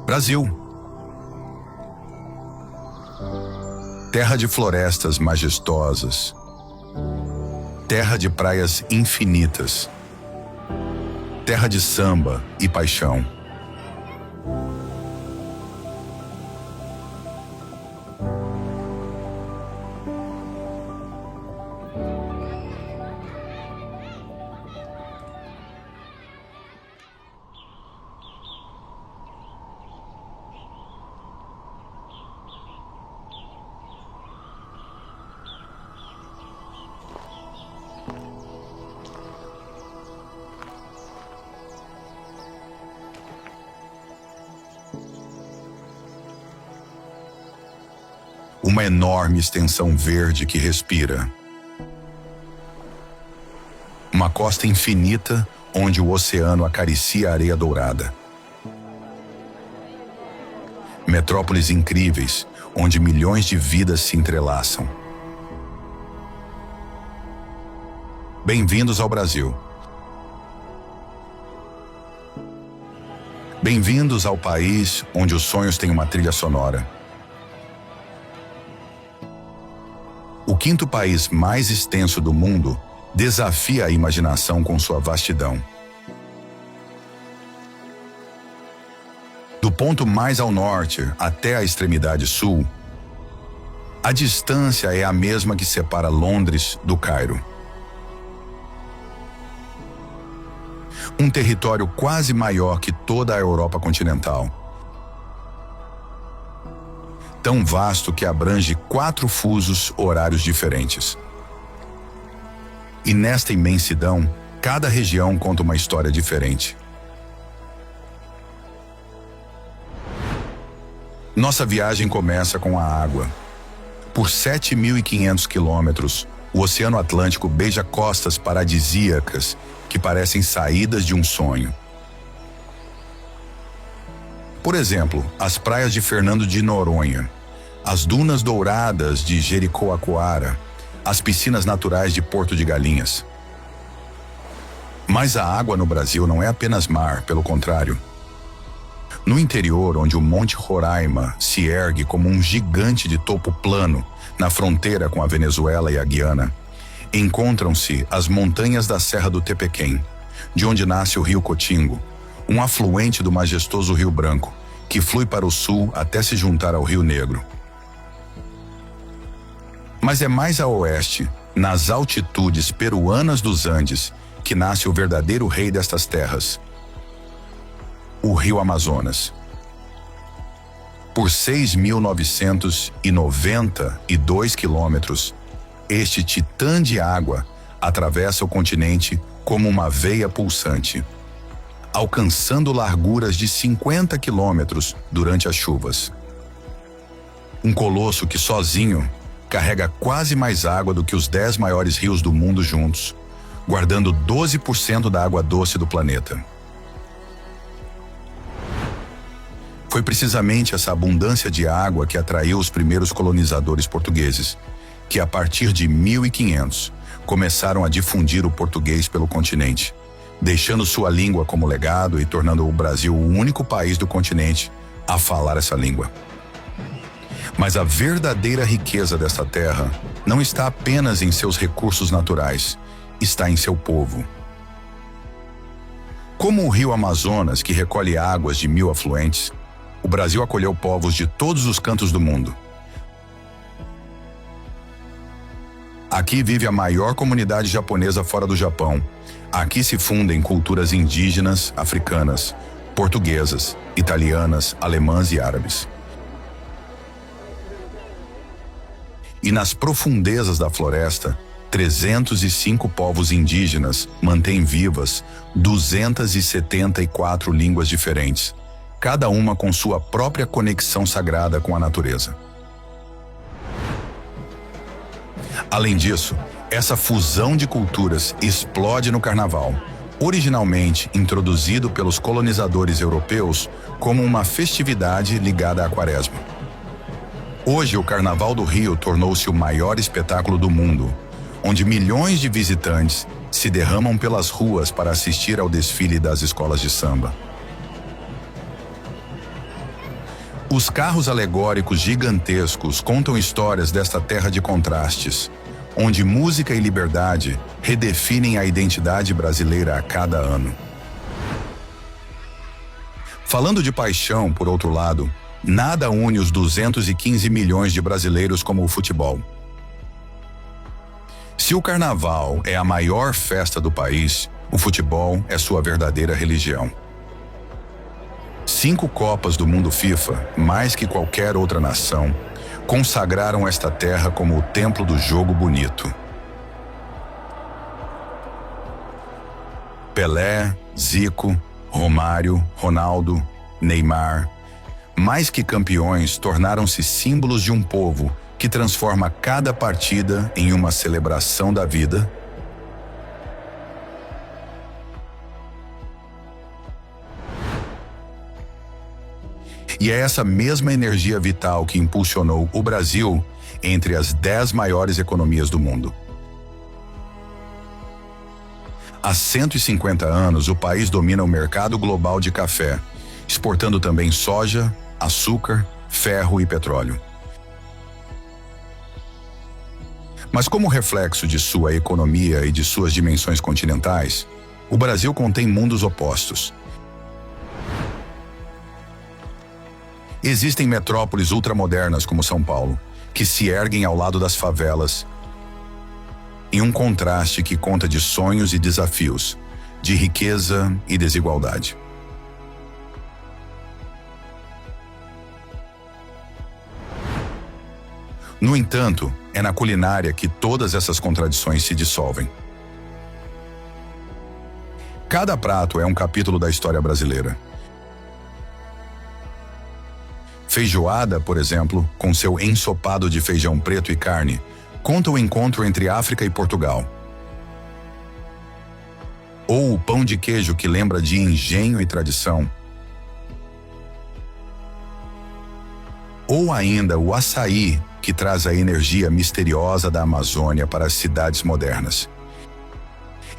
Brasil. Terra de florestas majestosas. Terra de praias infinitas. Terra de samba e paixão. Uma enorme extensão verde que respira. Uma costa infinita onde o oceano acaricia a areia dourada. Metrópoles incríveis onde milhões de vidas se entrelaçam. Bem-vindos ao Brasil. Bem-vindos ao país onde os sonhos têm uma trilha sonora. O quinto país mais extenso do mundo desafia a imaginação com sua vastidão. Do ponto mais ao norte até a extremidade sul, a distância é a mesma que separa Londres do Cairo. Um território quase maior que toda a Europa continental. Tão vasto que abrange 4 fusos horários diferentes. E nesta imensidão, cada região conta uma história diferente. Nossa viagem começa com a água. Por 7.500 quilômetros, o Oceano Atlântico beija costas paradisíacas que parecem saídas de um sonho. Por exemplo, as praias de Fernando de Noronha, as dunas douradas de Jericoacoara, as piscinas naturais de Porto de Galinhas. Mas a água no Brasil não é apenas mar, pelo contrário. No interior, onde o Monte Roraima se ergue como um gigante de topo plano, na fronteira com a Venezuela e a Guiana, encontram-se as montanhas da Serra do Tepequém, de onde nasce o Rio Cotingo, um afluente do majestoso Rio Branco, que flui para o sul até se juntar ao Rio Negro. Mas é mais a oeste, nas altitudes peruanas dos Andes, que nasce o verdadeiro rei destas terras, o Rio Amazonas. Por 6.992 quilômetros, este titã de água atravessa o continente como uma veia pulsante, alcançando larguras de 50 quilômetros durante as chuvas. Um colosso que sozinho carrega quase mais água do que os 10 maiores rios do mundo juntos, guardando 12% da água doce do planeta. Foi precisamente essa abundância de água que atraiu os primeiros colonizadores portugueses, que a partir de 1500 começaram a difundir o português pelo continente, deixando sua língua como legado e tornando o Brasil o único país do continente a falar essa língua. Mas a verdadeira riqueza desta terra não está apenas em seus recursos naturais, está em seu povo. Como o rio Amazonas, que recolhe águas de 1000 afluentes, o Brasil acolheu povos de todos os cantos do mundo. Aqui vive a maior comunidade japonesa fora do Japão. Aqui se fundem culturas indígenas, africanas, portuguesas, italianas, alemãs e árabes. E nas profundezas da floresta, 305 povos indígenas mantêm vivas 274 línguas diferentes, cada uma com sua própria conexão sagrada com a natureza. Além disso, essa fusão de culturas explode no Carnaval, originalmente introduzido pelos colonizadores europeus como uma festividade ligada à Quaresma. Hoje, o Carnaval do Rio tornou-se o maior espetáculo do mundo, onde milhões de visitantes se derramam pelas ruas para assistir ao desfile das escolas de samba. Os carros alegóricos gigantescos contam histórias desta terra de contrastes, onde música e liberdade redefinem a identidade brasileira a cada ano. Falando de paixão, por outro lado, nada une os 215 milhões de brasileiros como o futebol. Se o carnaval é a maior festa do país, o futebol é sua verdadeira religião. 5 Copas do Mundo FIFA, mais que qualquer outra nação, consagraram esta terra como o templo do jogo bonito. Pelé, Zico, Romário, Ronaldo, Neymar, mais que campeões, tornaram-se símbolos de um povo que transforma cada partida em uma celebração da vida. E é essa mesma energia vital que impulsionou o Brasil entre as 10 maiores economias do mundo. Há 150 anos, o país domina o mercado global de café, exportando também soja, açúcar, ferro e petróleo. Mas como reflexo de sua economia e de suas dimensões continentais, o Brasil contém mundos opostos. Existem metrópoles ultramodernas como São Paulo, que se erguem ao lado das favelas, em um contraste que conta de sonhos e desafios, de riqueza e desigualdade. No entanto, é na culinária que todas essas contradições se dissolvem. Cada prato é um capítulo da história brasileira. Feijoada, por exemplo, com seu ensopado de feijão preto e carne, conta o encontro entre África e Portugal. Ou o pão de queijo, que lembra de engenho e tradição. Ou ainda o açaí, que traz a energia misteriosa da Amazônia para as cidades modernas.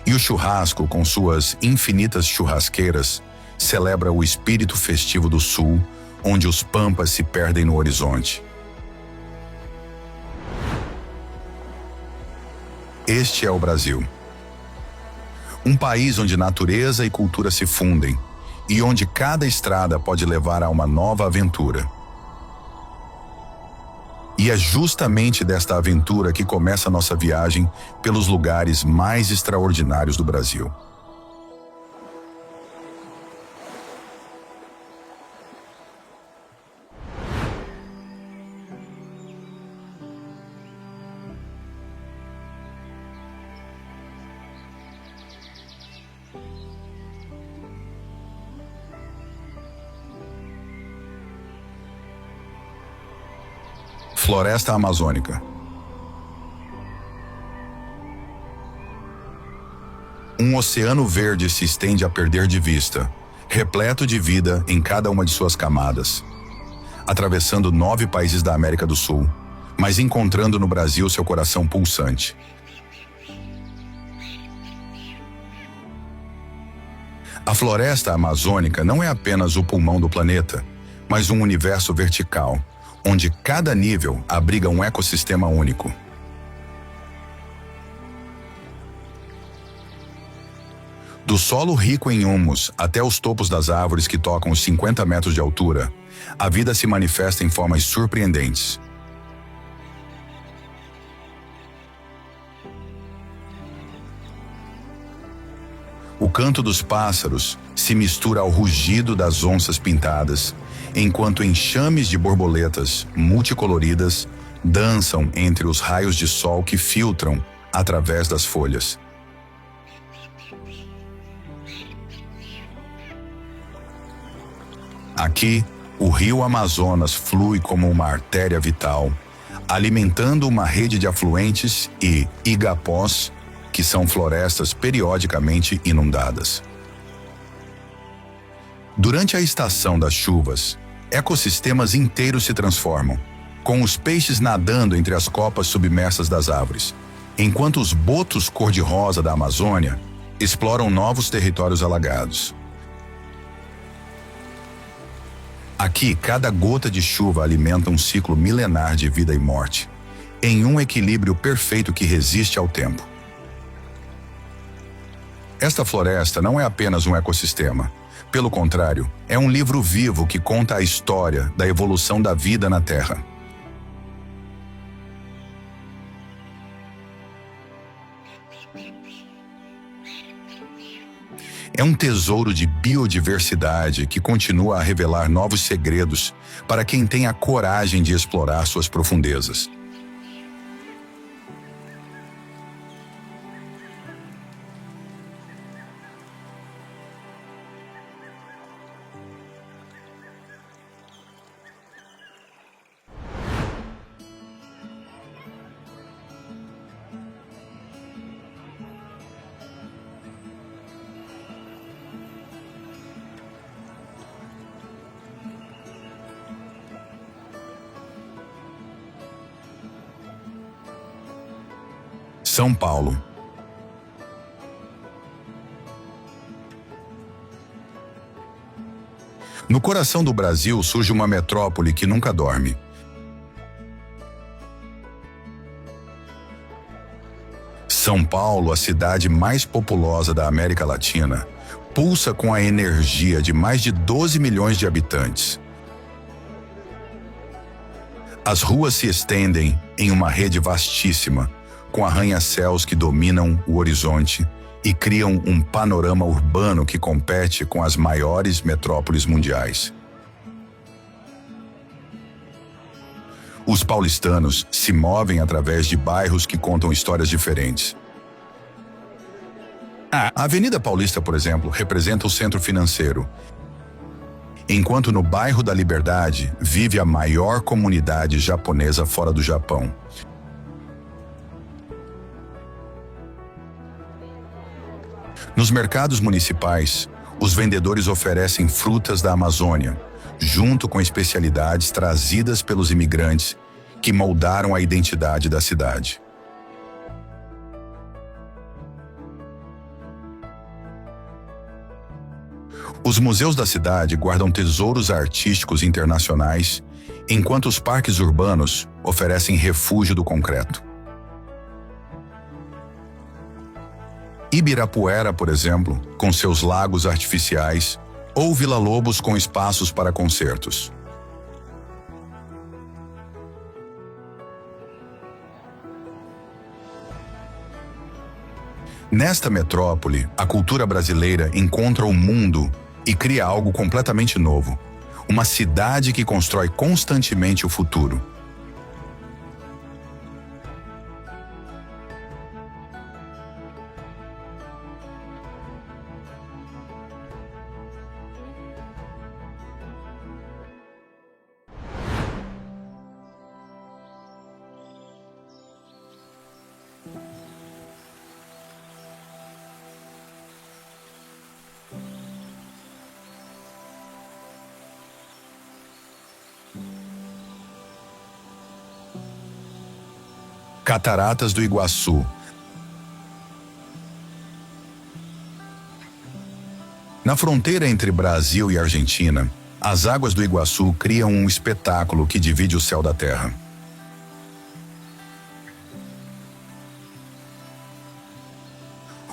E o churrasco, com suas infinitas churrasqueiras, celebra o espírito festivo do Sul, onde os pampas se perdem no horizonte. Este é o Brasil. Um país onde natureza e cultura se fundem e onde cada estrada pode levar a uma nova aventura. E é justamente desta aventura que começa a nossa viagem pelos lugares mais extraordinários do Brasil. Floresta Amazônica. Um oceano verde se estende a perder de vista, repleto de vida em cada uma de suas camadas, atravessando 9 países da América do Sul, mas encontrando no Brasil seu coração pulsante. A floresta amazônica não é apenas o pulmão do planeta, mas um universo vertical, onde cada nível abriga um ecossistema único. Do solo rico em humus até os topos das árvores que tocam os 50 metros de altura, a vida se manifesta em formas surpreendentes. O canto dos pássaros se mistura ao rugido das onças pintadas, enquanto enxames de borboletas multicoloridas dançam entre os raios de sol que filtram através das folhas. Aqui, o rio Amazonas flui como uma artéria vital, alimentando uma rede de afluentes e igapós, que são florestas periodicamente inundadas. Durante a estação das chuvas, ecossistemas inteiros se transformam, com os peixes nadando entre as copas submersas das árvores, enquanto os botos cor-de-rosa da Amazônia exploram novos territórios alagados. Aqui, cada gota de chuva alimenta um ciclo milenar de vida e morte, em um equilíbrio perfeito que resiste ao tempo. Esta floresta não é apenas um ecossistema. Pelo contrário, é um livro vivo que conta a história da evolução da vida na Terra. É um tesouro de biodiversidade que continua a revelar novos segredos para quem tem a coragem de explorar suas profundezas. São Paulo. No coração do Brasil surge uma metrópole que nunca dorme. São Paulo, a cidade mais populosa da América Latina, pulsa com a energia de mais de 12 milhões de habitantes. As ruas se estendem em uma rede vastíssima, com arranha-céus que dominam o horizonte e criam um panorama urbano que compete com as maiores metrópoles mundiais. Os paulistanos se movem através de bairros que contam histórias diferentes. A Avenida Paulista, por exemplo, representa o centro financeiro, enquanto no bairro da Liberdade vive a maior comunidade japonesa fora do Japão. Nos mercados municipais, os vendedores oferecem frutas da Amazônia, junto com especialidades trazidas pelos imigrantes que moldaram a identidade da cidade. Os museus da cidade guardam tesouros artísticos internacionais, enquanto os parques urbanos oferecem refúgio do concreto. Ibirapuera, por exemplo, com seus lagos artificiais, ou Vila Lobos com espaços para concertos. Nesta metrópole, a cultura brasileira encontra o mundo e cria algo completamente novo. Uma cidade que constrói constantemente o futuro. Cataratas do Iguaçu. Na fronteira entre Brasil e Argentina, as águas do Iguaçu criam um espetáculo que divide o céu da terra.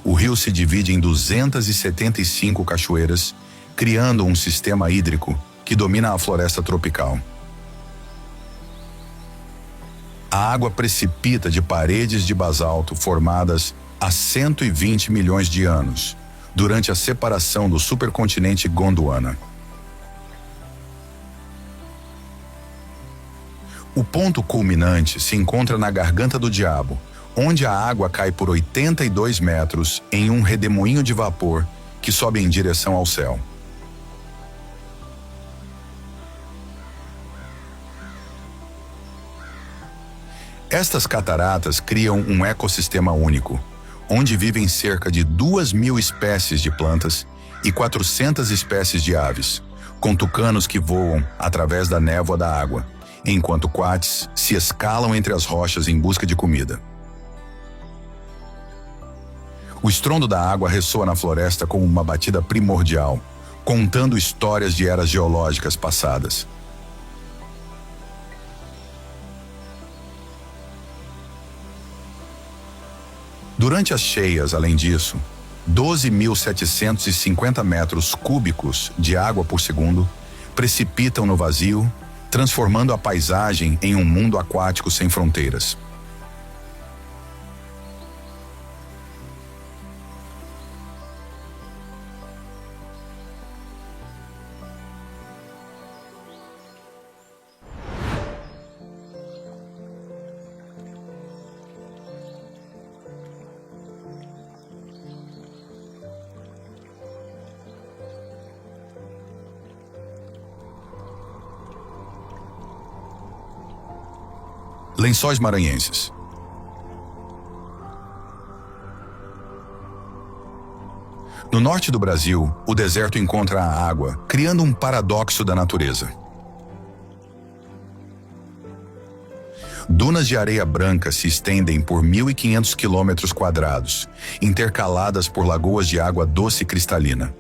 O rio se divide em 275 cachoeiras, criando um sistema hídrico que domina a floresta tropical. A água precipita de paredes de basalto formadas há 120 milhões de anos, durante a separação do supercontinente Gondwana. O ponto culminante se encontra na Garganta do Diabo, onde a água cai por 82 metros em um redemoinho de vapor que sobe em direção ao céu. Estas cataratas criam um ecossistema único, onde vivem cerca de 2.000 espécies de plantas e 400 espécies de aves, com tucanos que voam através da névoa da água, enquanto coates se escalam entre as rochas em busca de comida. O estrondo da água ressoa na floresta como uma batida primordial, contando histórias de eras geológicas passadas. Durante as cheias, além disso, 12.750 metros cúbicos de água por segundo precipitam no vazio, transformando a paisagem em um mundo aquático sem fronteiras. Lençóis Maranhenses. No norte do Brasil, o deserto encontra a água, criando um paradoxo da natureza. Dunas de areia branca se estendem por 1.500 quilômetros quadrados, intercaladas por lagoas de água doce e cristalina.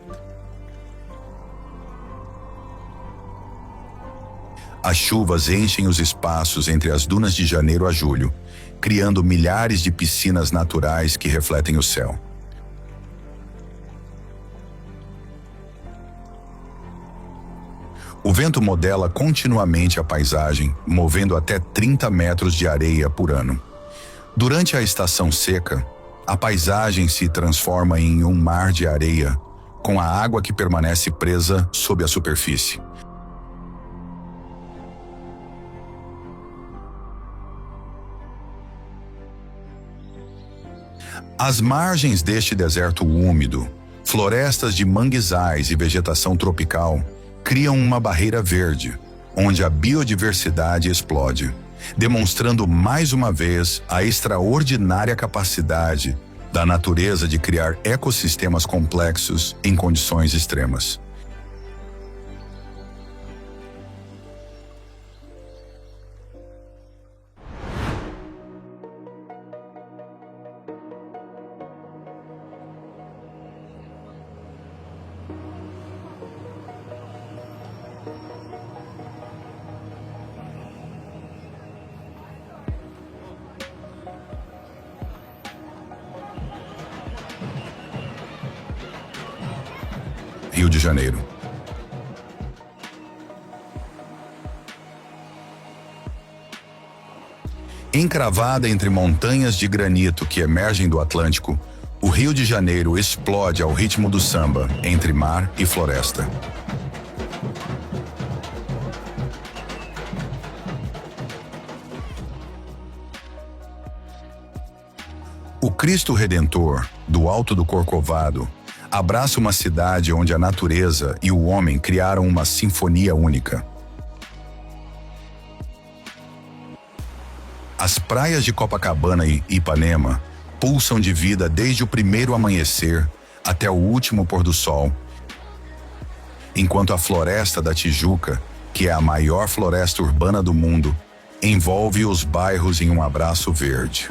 As chuvas enchem os espaços entre as dunas de janeiro a julho, criando milhares de piscinas naturais que refletem o céu. O vento modela continuamente a paisagem, movendo até 30 metros de areia por ano. Durante a estação seca, a paisagem se transforma em um mar de areia, com a água que permanece presa sob a superfície. As margens deste deserto úmido, florestas de manguezais e vegetação tropical criam uma barreira verde, onde a biodiversidade explode, demonstrando mais uma vez a extraordinária capacidade da natureza de criar ecossistemas complexos em condições extremas. Rio de Janeiro. Encravada entre montanhas de granito que emergem do Atlântico, o Rio de Janeiro explode ao ritmo do samba, entre mar e floresta. O Cristo Redentor, do Alto do Corcovado, abraça uma cidade onde a natureza e o homem criaram uma sinfonia única. As praias de Copacabana e Ipanema pulsam de vida desde o primeiro amanhecer até o último pôr do sol, enquanto a Floresta da Tijuca, que é a maior floresta urbana do mundo, envolve os bairros em um abraço verde.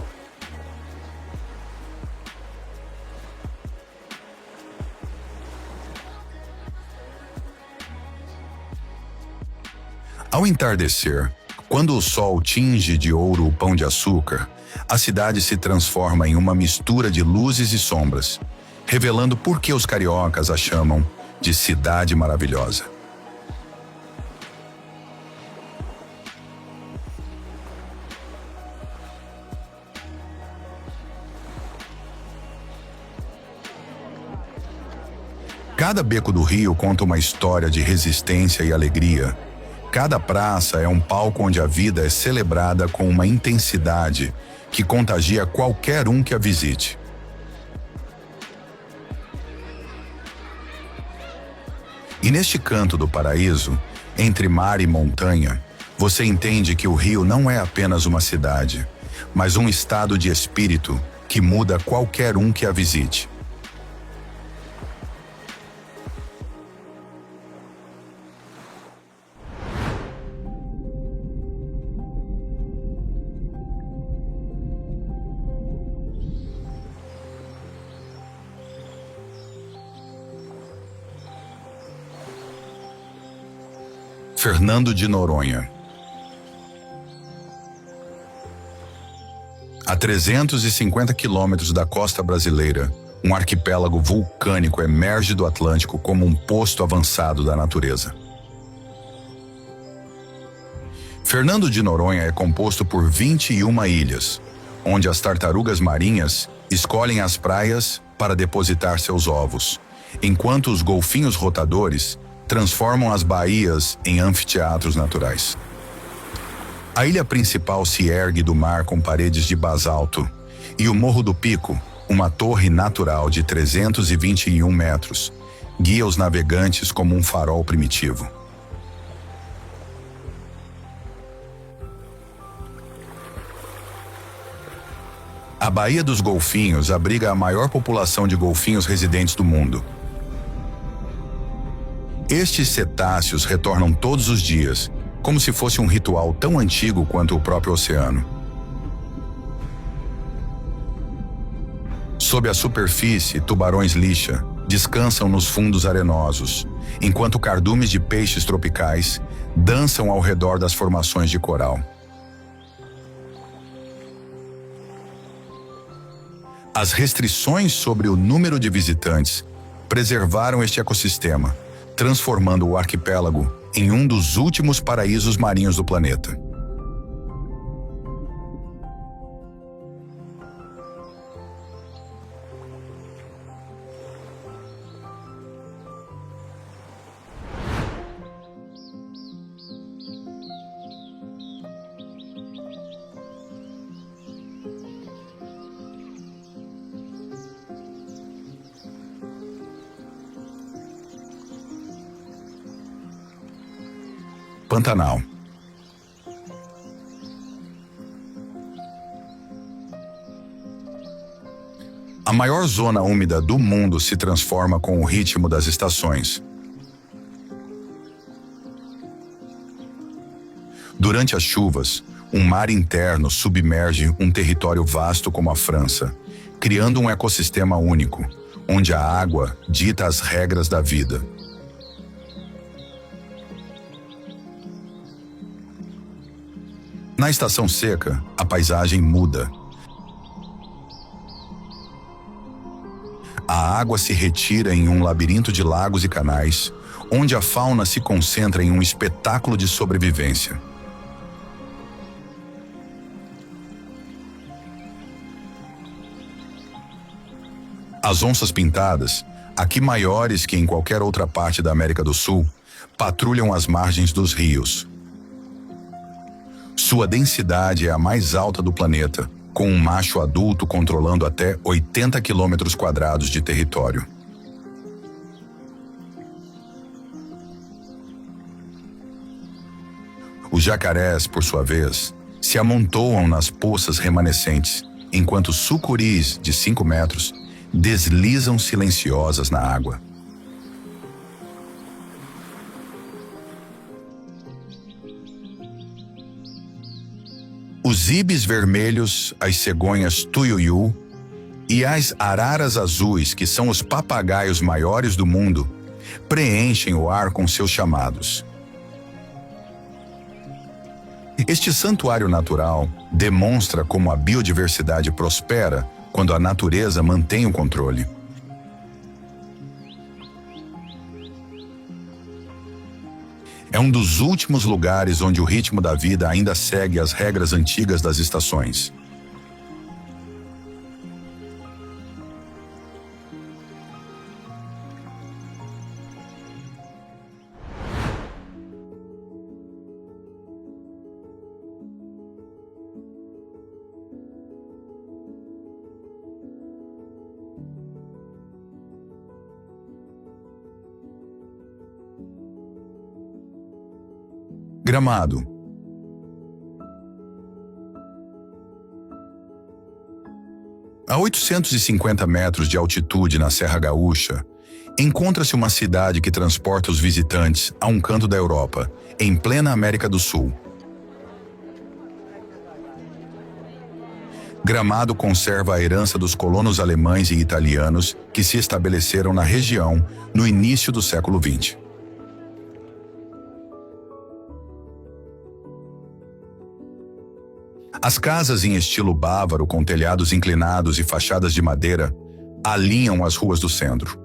Ao entardecer, quando o sol tinge de ouro o Pão de Açúcar, a cidade se transforma em uma mistura de luzes e sombras, revelando por que os cariocas a chamam de Cidade Maravilhosa. Cada beco do Rio conta uma história de resistência e alegria. Cada praça é um palco onde a vida é celebrada com uma intensidade que contagia qualquer um que a visite. E neste canto do paraíso, entre mar e montanha, você entende que o Rio não é apenas uma cidade, mas um estado de espírito que muda qualquer um que a visite. Fernando de Noronha. A 350 quilômetros da costa brasileira, um arquipélago vulcânico emerge do Atlântico como um posto avançado da natureza. Fernando de Noronha é composto por 21 ilhas, onde as tartarugas marinhas escolhem as praias para depositar seus ovos, enquanto os golfinhos rotadores transformam as baías em anfiteatros naturais. A ilha principal se ergue do mar com paredes de basalto, e o Morro do Pico, uma torre natural de 321 metros, guia os navegantes como um farol primitivo. A Baía dos Golfinhos abriga a maior população de golfinhos residentes do mundo. Estes cetáceos retornam todos os dias, como se fosse um ritual tão antigo quanto o próprio oceano. Sob a superfície, tubarões-lixa descansam nos fundos arenosos, enquanto cardumes de peixes tropicais dançam ao redor das formações de coral. As restrições sobre o número de visitantes preservaram este ecossistema, transformando o arquipélago em um dos últimos paraísos marinhos do planeta. Pantanal. A maior zona úmida do mundo se transforma com o ritmo das estações. Durante as chuvas, um mar interno submerge um território vasto como a França, criando um ecossistema único, onde a água dita as regras da vida. Na estação seca, a paisagem muda. A água se retira em um labirinto de lagos e canais, onde a fauna se concentra em um espetáculo de sobrevivência. As onças pintadas, aqui maiores que em qualquer outra parte da América do Sul, patrulham as margens dos rios. Sua densidade é a mais alta do planeta, com um macho adulto controlando até 80 quilômetros quadrados de território. Os jacarés, por sua vez, se amontoam nas poças remanescentes, enquanto sucuris, de 5 metros, deslizam silenciosas na água. Os ibis vermelhos, as cegonhas tuiuiu e as araras azuis, que são os papagaios maiores do mundo, preenchem o ar com seus chamados. Este santuário natural demonstra como a biodiversidade prospera quando a natureza mantém o controle. É um dos últimos lugares onde o ritmo da vida ainda segue as regras antigas das estações. Gramado. A 850 metros de altitude na Serra Gaúcha, encontra-se uma cidade que transporta os visitantes a um canto da Europa, em plena América do Sul. Gramado conserva a herança dos colonos alemães e italianos que se estabeleceram na região no início do século XX. As casas em estilo bávaro, com telhados inclinados e fachadas de madeira, alinham as ruas do centro.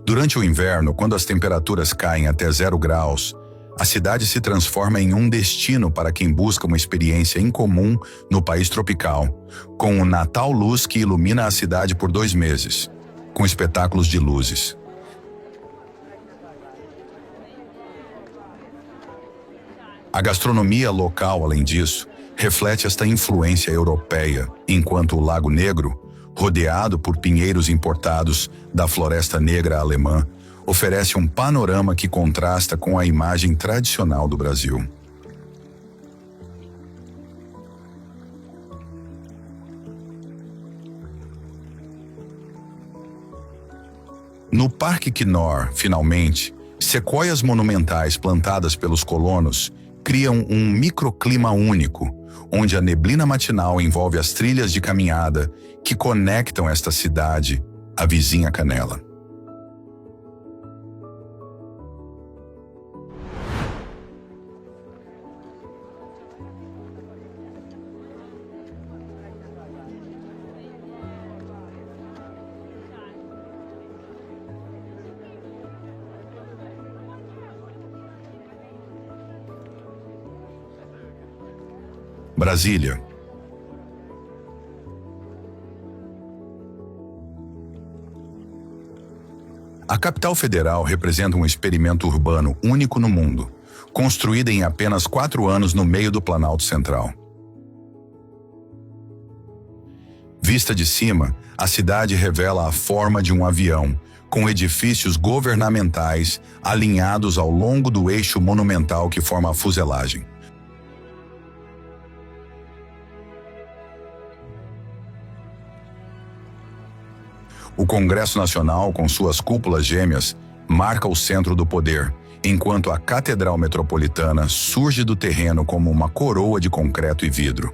Durante o inverno, quando as temperaturas caem até 0 graus, a cidade se transforma em um destino para quem busca uma experiência incomum no país tropical, com o Natal Luz que ilumina a cidade por 2 meses, com espetáculos de luzes. A gastronomia local, além disso, reflete esta influência europeia, enquanto o Lago Negro, rodeado por pinheiros importados da Floresta Negra alemã, oferece um panorama que contrasta com a imagem tradicional do Brasil. No Parque Knorr, finalmente, sequoias monumentais plantadas pelos colonos criam um microclima único, onde a neblina matinal envolve as trilhas de caminhada que conectam esta cidade à vizinha Canela. Brasília. A capital federal representa um experimento urbano único no mundo, construída em apenas 4 anos no meio do Planalto Central. Vista de cima, a cidade revela a forma de um avião, com edifícios governamentais alinhados ao longo do eixo monumental que forma a fuselagem. O Congresso Nacional, com suas cúpulas gêmeas, marca o centro do poder, enquanto a Catedral Metropolitana surge do terreno como uma coroa de concreto e vidro.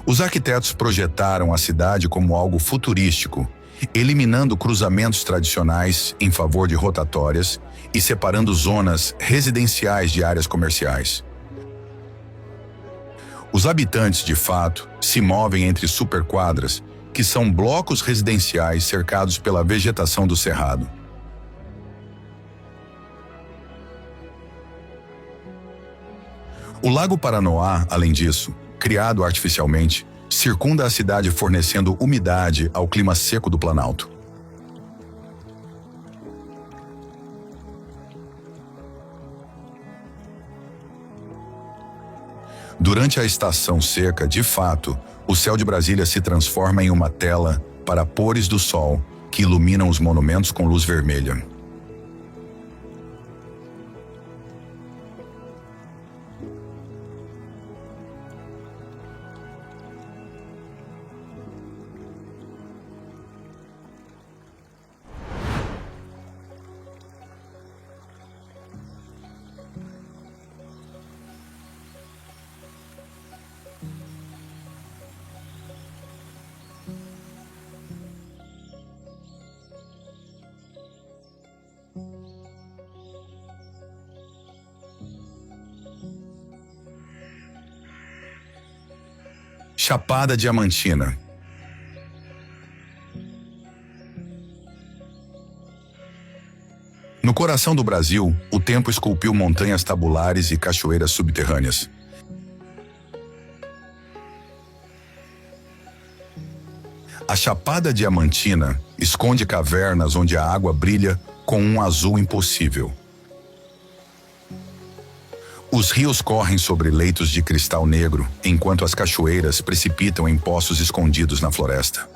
Os arquitetos projetaram a cidade como algo futurístico, eliminando cruzamentos tradicionais em favor de rotatórias e separando zonas residenciais de áreas comerciais. Os habitantes, de fato, se movem entre superquadras, que são blocos residenciais cercados pela vegetação do cerrado. O Lago Paranoá, além disso, criado artificialmente, circunda a cidade fornecendo umidade ao clima seco do Planalto. Durante a estação seca, de fato, o céu de Brasília se transforma em uma tela para pores do sol que iluminam os monumentos com luz vermelha. Chapada Diamantina. No coração do Brasil, o tempo esculpiu montanhas tabulares e cachoeiras subterrâneas. A Chapada Diamantina esconde cavernas onde a água brilha com um azul impossível. Os rios correm sobre leitos de cristal negro, enquanto as cachoeiras precipitam em poços escondidos na floresta.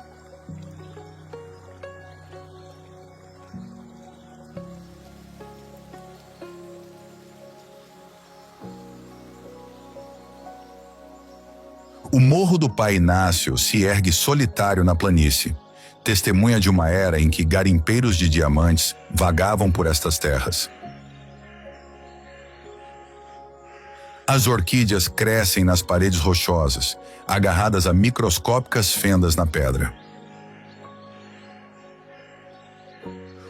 O Morro do Pai Inácio se ergue solitário na planície, testemunha de uma era em que garimpeiros de diamantes vagavam por estas terras. As orquídeas crescem nas paredes rochosas, agarradas a microscópicas fendas na pedra.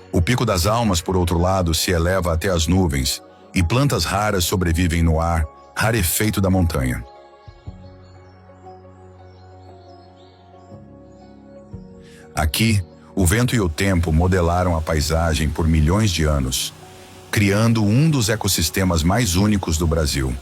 O Pico das Almas, por outro lado, se eleva até as nuvens, e plantas raras sobrevivem no ar, rarefeito da montanha. Aqui, o vento e o tempo modelaram a paisagem por milhões de anos, criando um dos ecossistemas mais únicos do Brasil.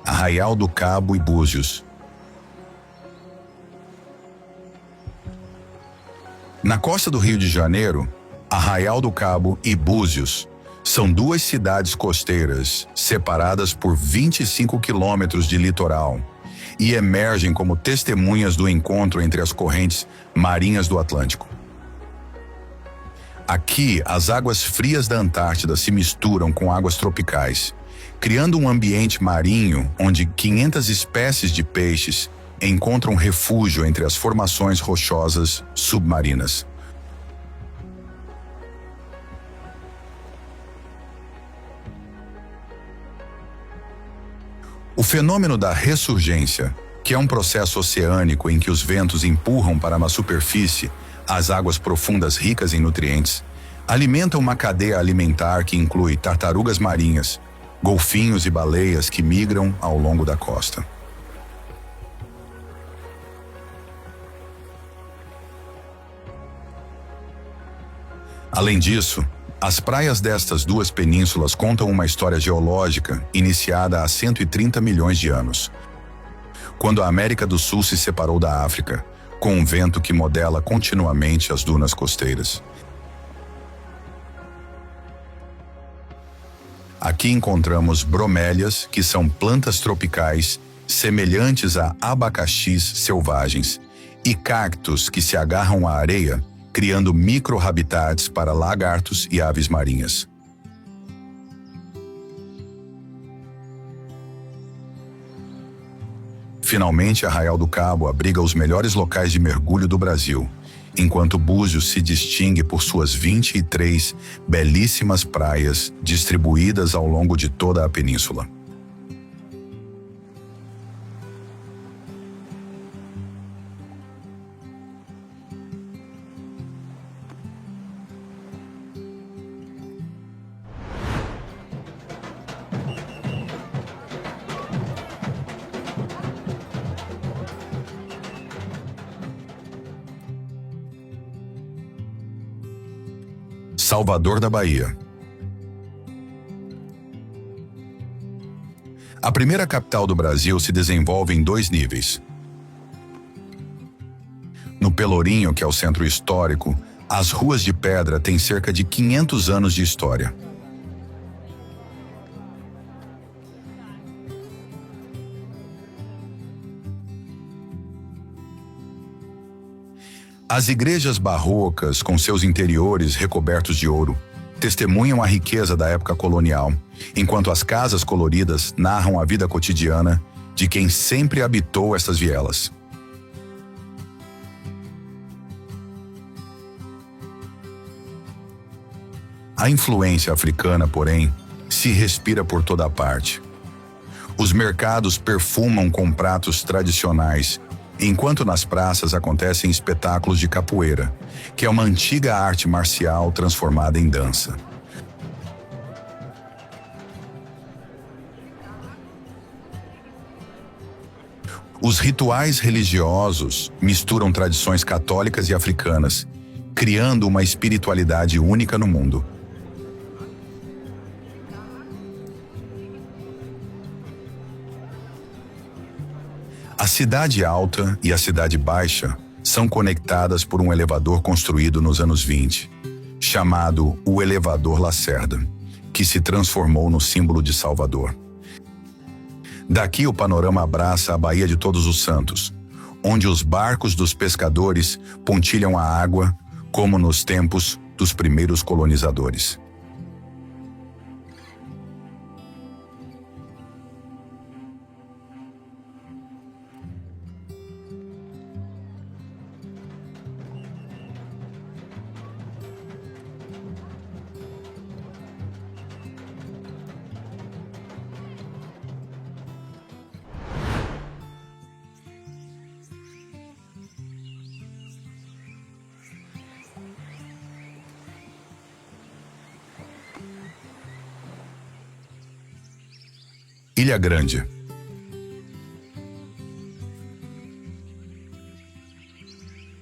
Arraial do Cabo e Búzios. Na costa do Rio de Janeiro, Arraial do Cabo e Búzios são duas cidades costeiras separadas por 25 quilômetros de litoral e emergem como testemunhas do encontro entre as correntes marinhas do Atlântico. Aqui, as águas frias da Antártida se misturam com águas tropicais, criando um ambiente marinho onde 500 espécies de peixes encontram refúgio entre as formações rochosas submarinas. O fenômeno da ressurgência, que é um processo oceânico em que os ventos empurram para uma superfície as águas profundas ricas em nutrientes, alimenta uma cadeia alimentar que inclui tartarugas marinhas, golfinhos e baleias que migram ao longo da costa. Além disso, as praias destas duas penínsulas contam uma história geológica iniciada há 130 milhões de anos, quando a América do Sul se separou da África, com um vento que modela continuamente as dunas costeiras. Aqui encontramos bromélias, que são plantas tropicais semelhantes a abacaxis selvagens, e cactos que se agarram à areia, criando micro-habitats para lagartos e aves marinhas. Finalmente, Arraial do Cabo abriga os melhores locais de mergulho do Brasil, enquanto Búzios se distingue por suas 23 belíssimas praias distribuídas ao longo de toda a península. Salvador da Bahia. A primeira capital do Brasil se desenvolve em 2 níveis. No Pelourinho, que é o centro histórico, as ruas de pedra têm cerca de 500 anos de história. As igrejas barrocas, com seus interiores recobertos de ouro, testemunham a riqueza da época colonial, enquanto as casas coloridas narram a vida cotidiana de quem sempre habitou estas vielas. A influência africana, porém, se respira por toda parte. Os mercados perfumam com pratos tradicionais, enquanto nas praças acontecem espetáculos de capoeira, que é uma antiga arte marcial transformada em dança. Os rituais religiosos misturam tradições católicas e africanas, criando uma espiritualidade única no mundo. A Cidade Alta e a Cidade Baixa são conectadas por um elevador construído nos anos 20, chamado o Elevador Lacerda, que se transformou no símbolo de Salvador. Daqui o panorama abraça a Baía de Todos os Santos, onde os barcos dos pescadores pontilham a água, como nos tempos dos primeiros colonizadores. Ilha Grande.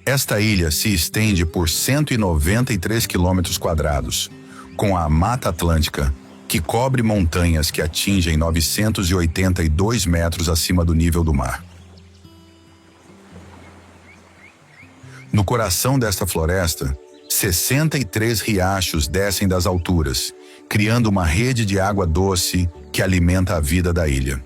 Esta ilha se estende por 193 quilômetros quadrados, com a Mata Atlântica, que cobre montanhas que atingem 982 metros acima do nível do mar. No coração desta floresta, 63 riachos descem das alturas, criando uma rede de água doce que alimenta a vida da ilha.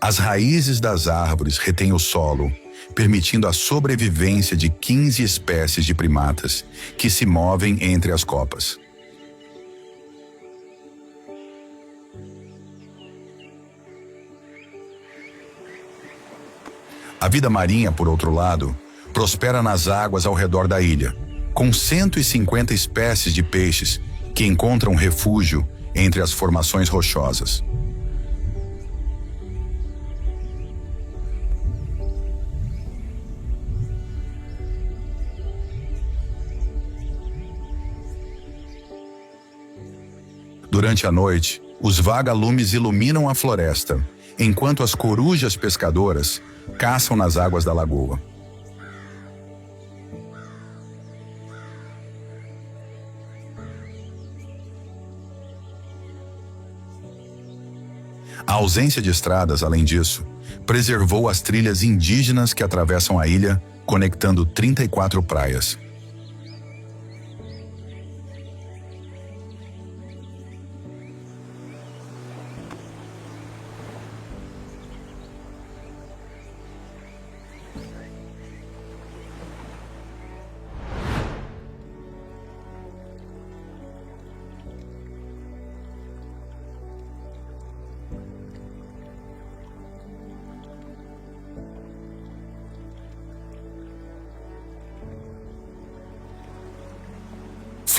As raízes das árvores retêm o solo, permitindo a sobrevivência de 15 espécies de primatas que se movem entre as copas. A vida marinha, por outro lado, prospera nas águas ao redor da ilha, com 150 espécies de peixes que encontram refúgio entre as formações rochosas. Durante a noite, os vagalumes iluminam a floresta, enquanto as corujas pescadoras caçam nas águas da lagoa. A ausência de estradas, além disso, preservou as trilhas indígenas que atravessam a ilha, conectando 34 praias.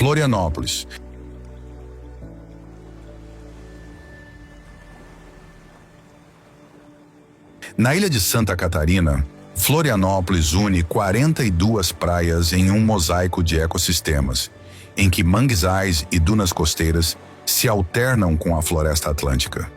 Florianópolis. Na ilha de Santa Catarina, Florianópolis une 42 praias em um mosaico de ecossistemas, em que manguezais e dunas costeiras se alternam com a floresta atlântica.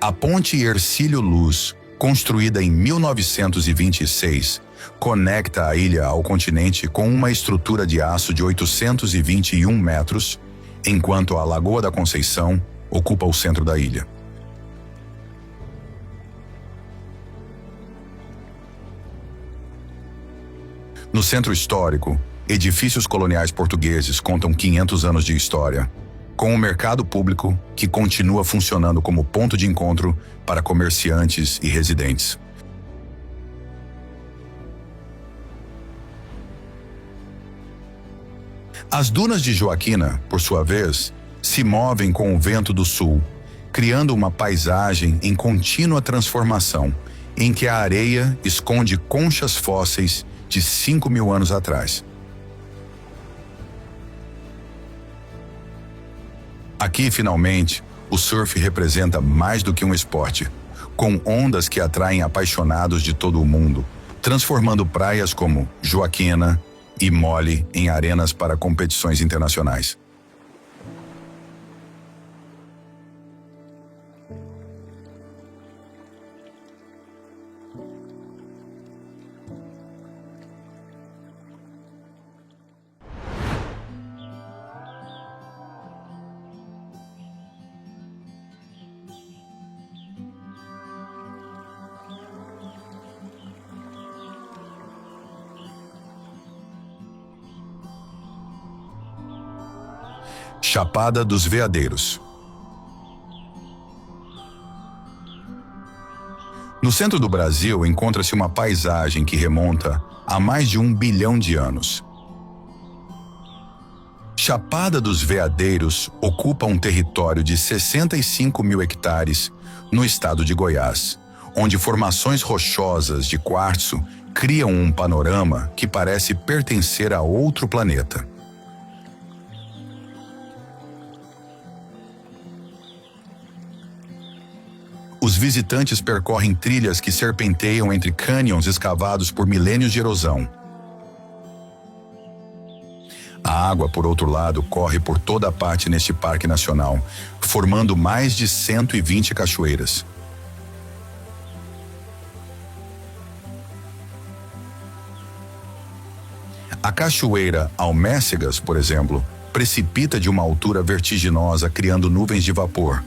A ponte Hercílio Luz, construída em 1926, conecta a ilha ao continente com uma estrutura de aço de 821 metros, enquanto a Lagoa da Conceição ocupa o centro da ilha. No centro histórico, edifícios coloniais portugueses contam 500 anos de história, com um mercado público que continua funcionando como ponto de encontro para comerciantes e residentes. As dunas de Joaquina, por sua vez, se movem com o vento do sul, criando uma paisagem em contínua transformação, em que a areia esconde conchas fósseis de 5.000 anos atrás. Aqui, finalmente, o surf representa mais do que um esporte, com ondas que atraem apaixonados de todo o mundo, transformando praias como Joaquina e Mole em arenas para competições internacionais. Chapada dos Veadeiros. No centro do Brasil encontra-se uma paisagem que remonta a mais de 1 bilhão de anos. Chapada dos Veadeiros ocupa um território de 65 mil hectares no estado de Goiás, onde formações rochosas de quartzo criam um panorama que parece pertencer a outro planeta. Os visitantes percorrem trilhas que serpenteiam entre cânions escavados por milênios de erosão. A água, por outro lado, corre por toda a parte neste parque nacional, formando mais de 120 cachoeiras. A cachoeira Almécegas, por exemplo, precipita de uma altura vertiginosa, criando nuvens de vapor,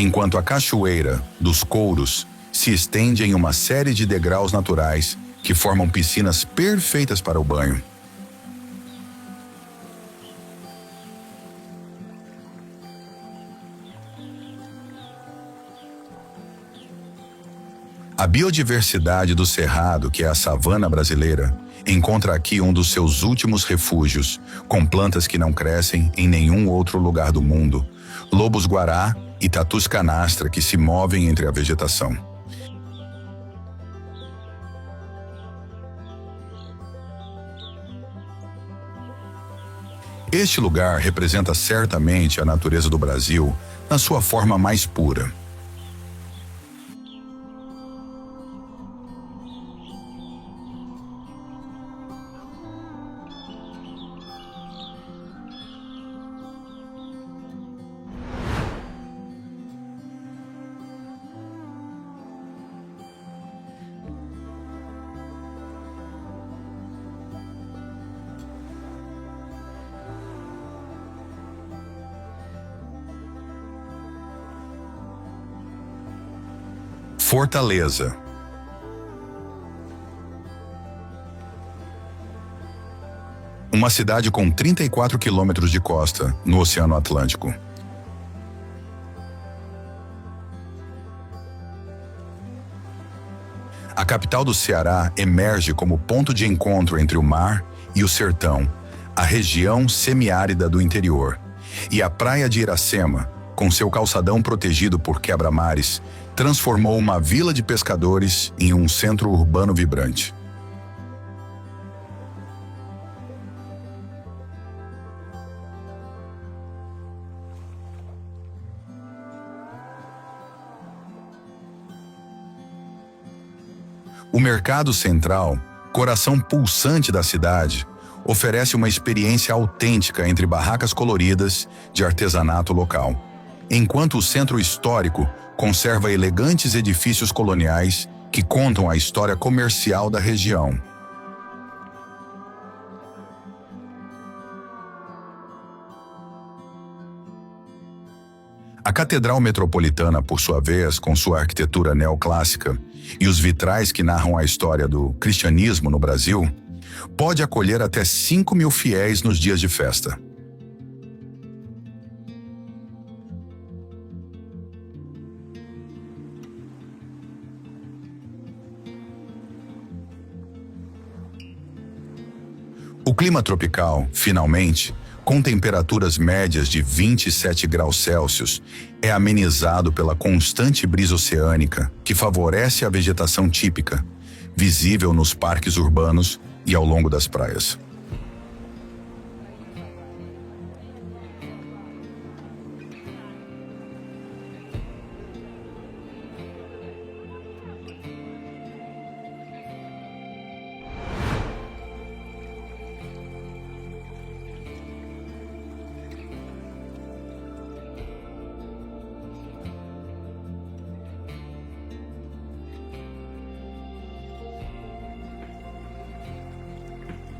enquanto a cachoeira dos Couros se estende em uma série de degraus naturais que formam piscinas perfeitas para o banho. A biodiversidade do Cerrado, que é a savana brasileira, encontra aqui um dos seus últimos refúgios, com plantas que não crescem em nenhum outro lugar do mundo, lobos-guará e tatus canastra que se movem entre a vegetação. Este lugar representa certamente a natureza do Brasil na sua forma mais pura. Fortaleza. Uma cidade com 34 quilômetros de costa no Oceano Atlântico. A capital do Ceará emerge como ponto de encontro entre o mar e o sertão, a região semiárida do interior, e a praia de Iracema, com seu calçadão protegido por quebra-mares, transformou uma vila de pescadores em um centro urbano vibrante. O Mercado Central, coração pulsante da cidade, oferece uma experiência autêntica entre barracas coloridas de artesanato local, enquanto o centro histórico conserva elegantes edifícios coloniais que contam a história comercial da região. A Catedral Metropolitana, por sua vez, com sua arquitetura neoclássica e os vitrais que narram a história do cristianismo no Brasil, pode acolher até 5.000 fiéis nos dias de festa. O clima tropical, finalmente, com temperaturas médias de 27 graus Celsius, é amenizado pela constante brisa oceânica que favorece a vegetação típica, visível nos parques urbanos e ao longo das praias.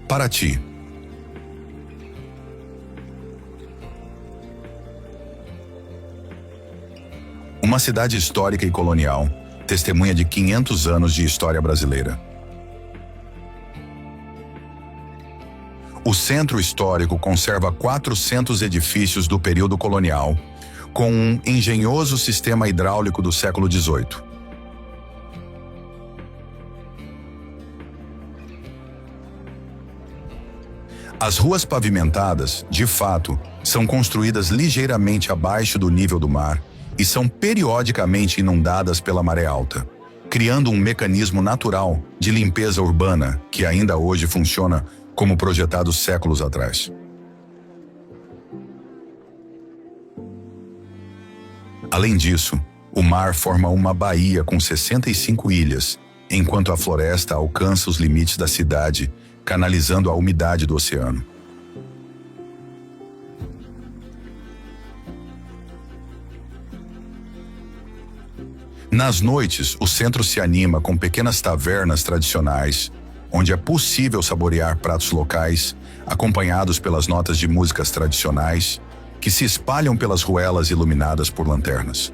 Paraty. Uma cidade histórica e colonial, testemunha de 500 anos de história brasileira. O centro histórico conserva 400 edifícios do período colonial, com um engenhoso sistema hidráulico do século XVIII. As ruas pavimentadas, de fato, são construídas ligeiramente abaixo do nível do mar e são periodicamente inundadas pela maré alta, criando um mecanismo natural de limpeza urbana que ainda hoje funciona como projetado séculos atrás. Além disso, o mar forma uma baía com 65 ilhas, enquanto a floresta alcança os limites da cidade, canalizando a umidade do oceano. Nas noites, o centro se anima com pequenas tavernas tradicionais, onde é possível saborear pratos locais, acompanhados pelas notas de músicas tradicionais, que se espalham pelas ruelas iluminadas por lanternas.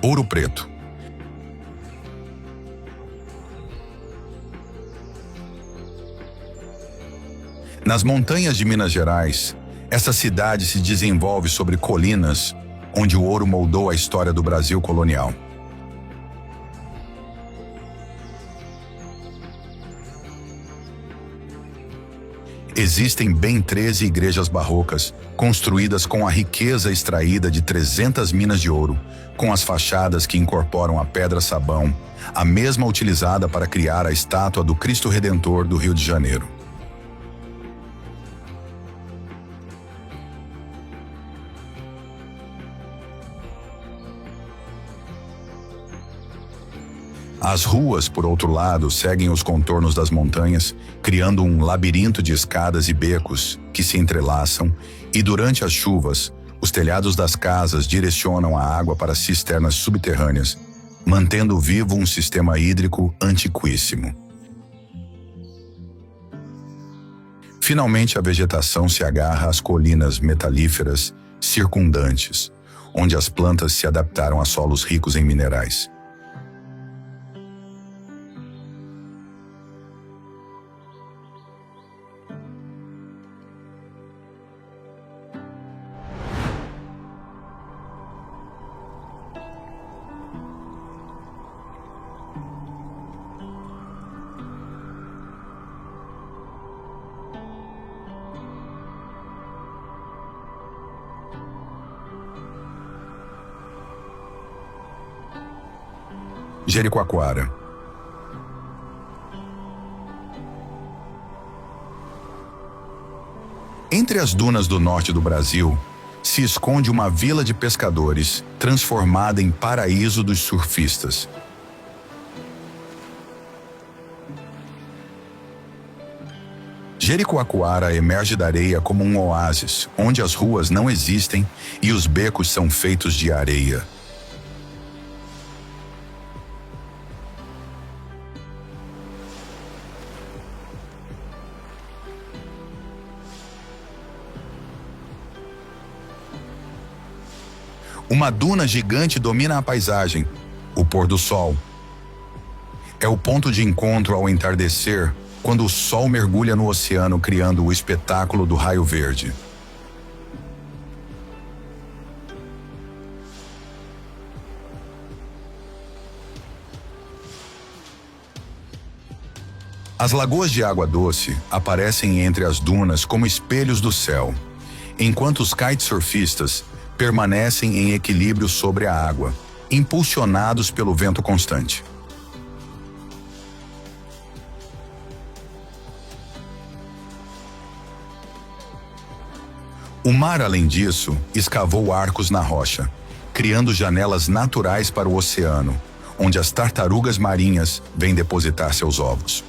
Ouro Preto. Nas montanhas de Minas Gerais, essa cidade se desenvolve sobre colinas onde o ouro moldou a história do Brasil colonial. Existem bem 13 igrejas barrocas, construídas com a riqueza extraída de 300 minas de ouro, com as fachadas que incorporam a pedra-sabão, a mesma utilizada para criar a estátua do Cristo Redentor do Rio de Janeiro. As ruas, por outro lado, seguem os contornos das montanhas, criando um labirinto de escadas e becos que se entrelaçam, e durante as chuvas, os telhados das casas direcionam a água para cisternas subterrâneas, mantendo vivo um sistema hídrico antiquíssimo. Finalmente, a vegetação se agarra às colinas metalíferas circundantes, onde as plantas se adaptaram a solos ricos em minerais. Jericoacoara. Entre as dunas do norte do Brasil, se esconde uma vila de pescadores, transformada em paraíso dos surfistas. Jericoacoara emerge da areia como um oásis, onde as ruas não existem e os becos são feitos de areia. Uma duna gigante domina a paisagem, o pôr do sol. É o ponto de encontro ao entardecer, quando o sol mergulha no oceano, criando o espetáculo do raio verde. As lagoas de água doce aparecem entre as dunas como espelhos do céu, enquanto os kitesurfistas permanecem em equilíbrio sobre a água, impulsionados pelo vento constante. O mar, além disso, escavou arcos na rocha, criando janelas naturais para o oceano, onde as tartarugas marinhas vêm depositar seus ovos.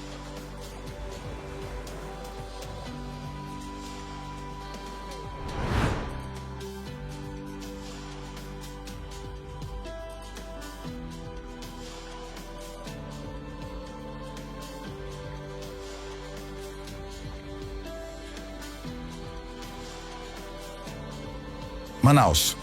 Manaus.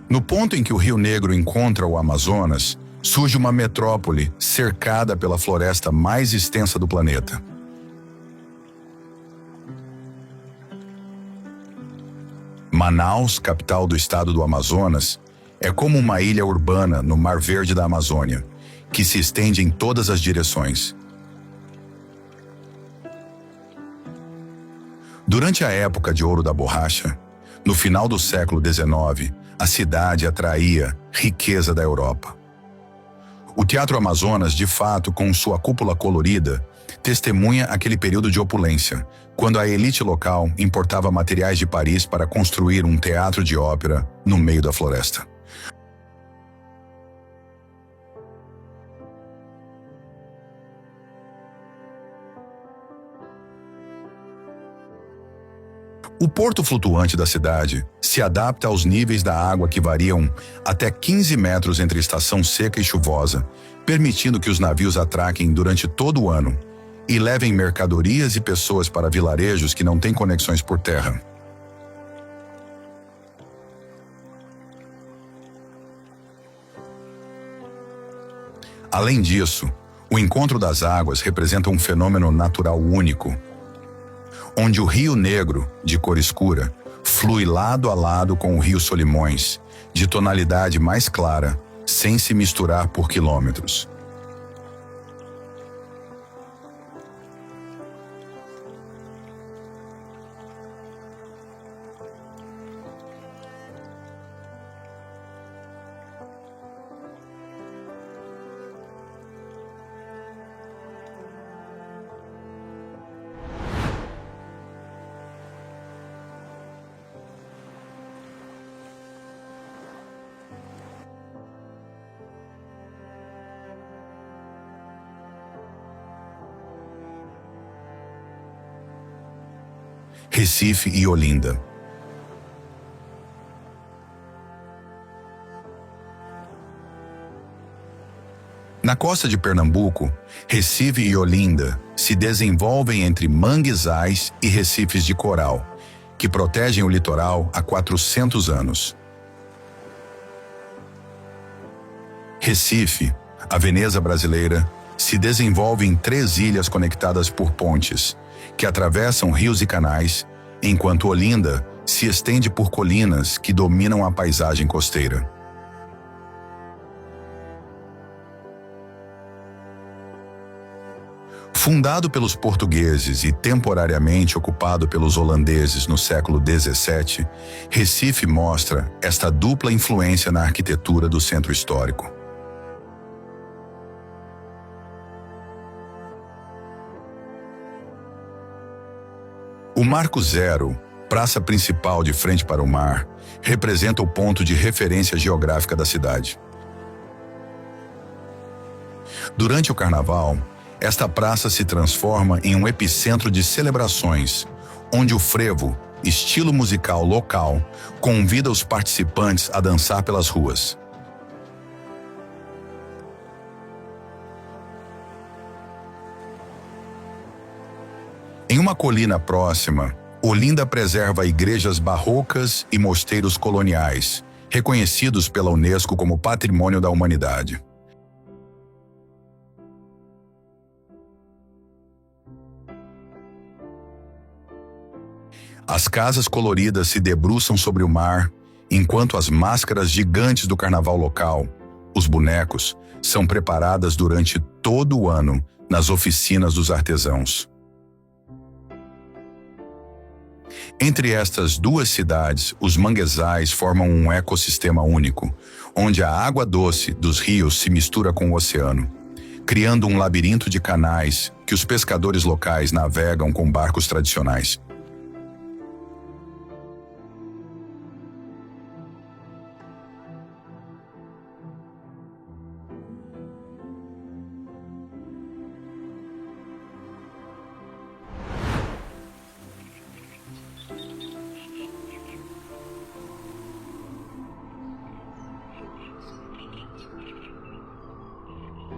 No ponto em que o Rio Negro encontra o Amazonas, surge uma metrópole cercada pela floresta mais extensa do planeta. Manaus, capital do estado do Amazonas, é como uma ilha urbana no Mar Verde da Amazônia, que se estende em todas as direções. Durante a época de ouro da borracha, no final do século XIX, a cidade atraía riqueza da Europa. O Teatro Amazonas, de fato, com sua cúpula colorida, testemunha aquele período de opulência, quando a elite local importava materiais de Paris para construir um teatro de ópera no meio da floresta. O porto flutuante da cidade se adapta aos níveis da água que variam até 15 metros entre estação seca e chuvosa, permitindo que os navios atraquem durante todo o ano e levem mercadorias e pessoas para vilarejos que não têm conexões por terra. Além disso, o encontro das águas representa um fenômeno natural único, onde o Rio Negro, de cor escura, flui lado a lado com o Rio Solimões, de tonalidade mais clara, sem se misturar por quilômetros. Recife e Olinda. Na costa de Pernambuco, Recife e Olinda se desenvolvem entre manguezais e recifes de coral, que protegem o litoral há 400 anos. Recife, a Veneza brasileira, se desenvolve em 3 ilhas conectadas por pontes, que atravessam rios e canais, enquanto Olinda se estende por colinas que dominam a paisagem costeira. Fundado pelos portugueses e temporariamente ocupado pelos holandeses no século XVII, Recife mostra esta dupla influência na arquitetura do centro histórico. O Marco Zero, praça principal de frente para o mar, representa o ponto de referência geográfica da cidade. Durante o carnaval, esta praça se transforma em um epicentro de celebrações, onde o frevo, estilo musical local, convida os participantes a dançar pelas ruas. Em uma colina próxima, Olinda preserva igrejas barrocas e mosteiros coloniais, reconhecidos pela Unesco como Patrimônio da Humanidade. As casas coloridas se debruçam sobre o mar, enquanto as máscaras gigantes do carnaval local, os bonecos, são preparadas durante todo o ano nas oficinas dos artesãos. Entre estas 2 cidades, os manguezais formam um ecossistema único, onde a água doce dos rios se mistura com o oceano, criando um labirinto de canais que os pescadores locais navegam com barcos tradicionais.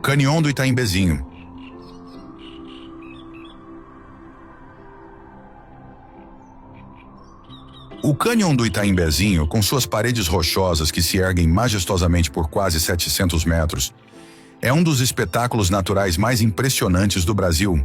Canyon do Itaimbezinho. O cânion do Itaimbezinho, com suas paredes rochosas que se erguem majestosamente por quase 700 metros, é um dos espetáculos naturais mais impressionantes do Brasil.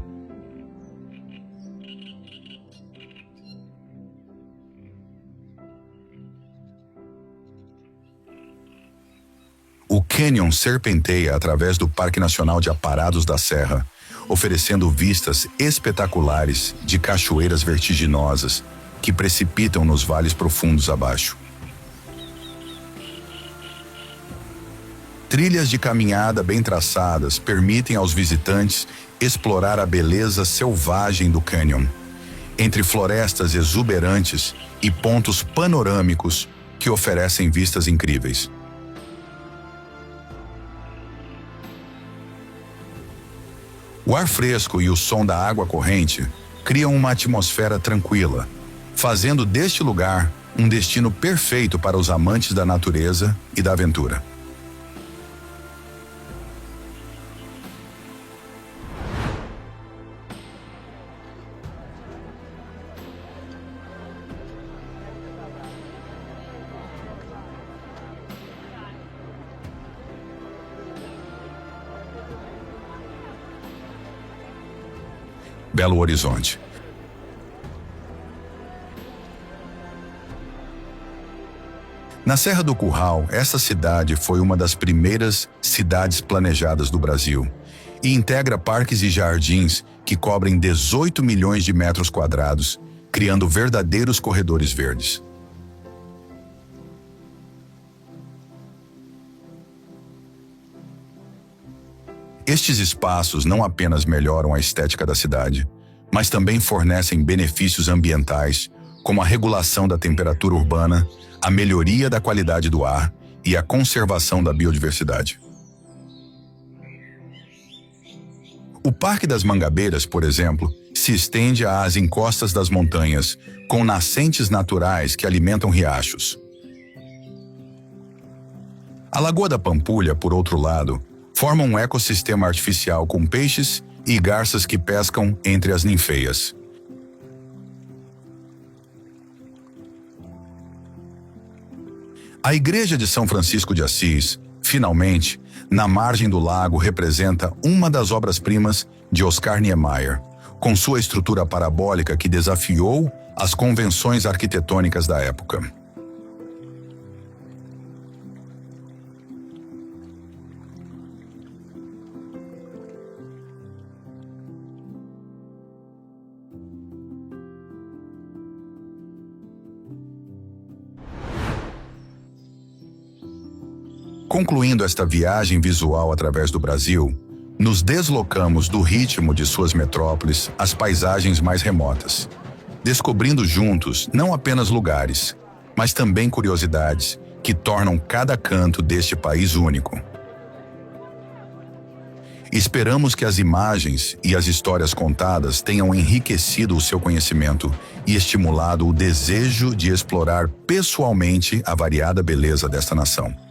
O cânion serpenteia através do Parque Nacional de Aparados da Serra, oferecendo vistas espetaculares de cachoeiras vertiginosas que precipitam nos vales profundos abaixo. Trilhas de caminhada bem traçadas permitem aos visitantes explorar a beleza selvagem do cânion, entre florestas exuberantes e pontos panorâmicos que oferecem vistas incríveis. O ar fresco e o som da água corrente criam uma atmosfera tranquila, fazendo deste lugar um destino perfeito para os amantes da natureza e da aventura. Belo Horizonte. Na Serra do Curral, essa cidade foi uma das primeiras cidades planejadas do Brasil e integra parques e jardins que cobrem 18 milhões de metros quadrados, criando verdadeiros corredores verdes. Estes espaços não apenas melhoram a estética da cidade, mas também fornecem benefícios ambientais, como a regulação da temperatura urbana, a melhoria da qualidade do ar e a conservação da biodiversidade. O Parque das Mangabeiras, por exemplo, se estende às encostas das montanhas, com nascentes naturais que alimentam riachos. A Lagoa da Pampulha, por outro lado, forma um ecossistema artificial com peixes e garças que pescam entre as ninféias. A Igreja de São Francisco de Assis, finalmente, na margem do lago, representa uma das obras-primas de Oscar Niemeyer, com sua estrutura parabólica que desafiou as convenções arquitetônicas da época. Concluindo esta viagem visual através do Brasil, nos deslocamos do ritmo de suas metrópoles às paisagens mais remotas, descobrindo juntos não apenas lugares, mas também curiosidades que tornam cada canto deste país único. Esperamos que as imagens e as histórias contadas tenham enriquecido o seu conhecimento e estimulado o desejo de explorar pessoalmente a variada beleza desta nação.